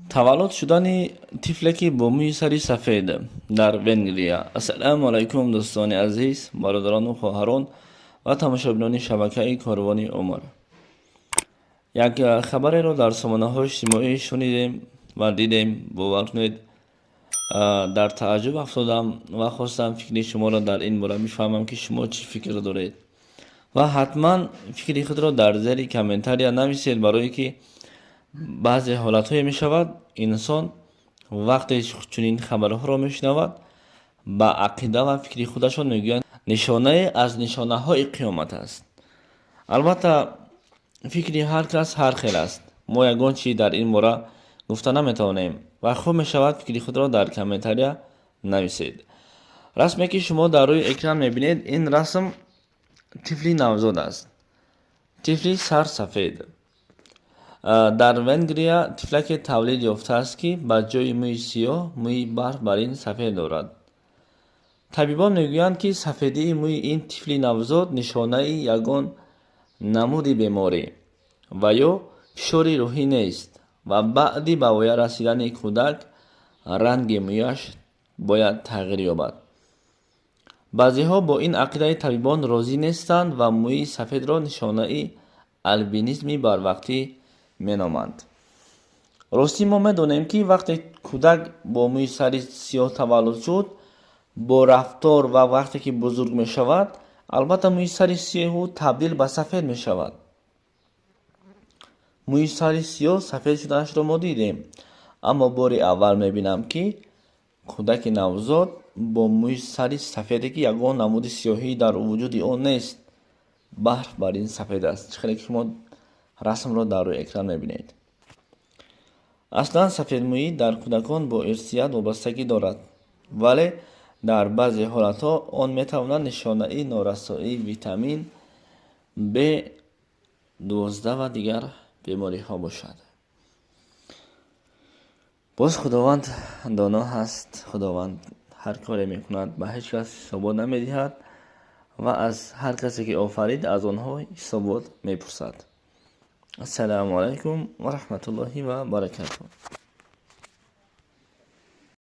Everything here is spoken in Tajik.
таваллуд шудани тифлеки бо мӯи сари сафед дар Венгрия. Ассалому алайкум дӯстони азиз, бародарону хоҳарон ва тамошобинони шабакаи Корвони Умар. Як хабареро дар сомонаҳои иҷтимоӣ шунидем ва дидем. Бовар кунед, дар тааҷҷуб афтодам ва хостам фикри шуморо дар ин бора мефаҳмам ки шумо чӣ фикр доред. Ва ҳатман фикри худро дар зери комментария нависед, барое ки баъзе ҳолатҳое мешавад инсон вақте чунин хабарҳоро мешунавад ба ақида ва фикри худашон мегӯянд нишонае аз нишонаҳои қиёмат аст. Албатта фикри ҳар кас ҳар хел аст. Мо ягон чиз дар ин бора гуфта наметавонем ва хуб мешавад фикри худро дар комментария нависед. Расме ки шумо дар рӯи экран мебинед, ин расм тифли навзод аст. Тифли сарсафед. Дар Венгрия тифлаке тавлид ёфтааст ки ба ҷои мӯи сиёҳ мӯи барф сафед дорад. Табибон мегӯянд ки сафедии мӯи ин тифли навзод нишонаи ягон намуди беморӣ ва ё фишори рӯҳӣ нест ва баъди ба воя расидани кӯдак ранги мӯяш бояд тағйир ёбад. Баъзеҳо бо ин ақидаи табибон розӣ нестанд ва мӯи сафедро нишонаи албинизми барвақтӣ меноманд. Ростӣ мо медонем ки вақте кӯдак бо мӯи сари сиёҳ таваллуд шуд, бо рафтор ва вақте ки бузург мешавад, албатта мӯи сари сиёҳу табдил ба сафед мешавад. мӯи сари сиёҳ сафед шуданашро мо дидем, аммо бори аввал мебинам ки кӯдаки навзод бо мӯи сари сафеде ки ягон намуди сиёҳӣ дар вуҷуди он нест, барф бар ин сафед аст. Чӣ хеле ки шумо расмро дар рӯи экран мебинед. Аслан сафедмӯӣ дар кӯдакон бо ирсият вобастагӣ дорад, вале дар баъзе ҳолатҳо он метавонад нишонаи норасоии витамин B12 ва дигар бемориҳо бошад. боз худованд доно ҳаст. Худованд ҳар коре мекунад, ба ҳеҷ кас ҳисобот намедиҳад ва аз ҳар касе ки офарид аз онҳо ҳисобот мепурсад. Ассалому алайкум ва раҳматуллоҳи ва баракатуҳ.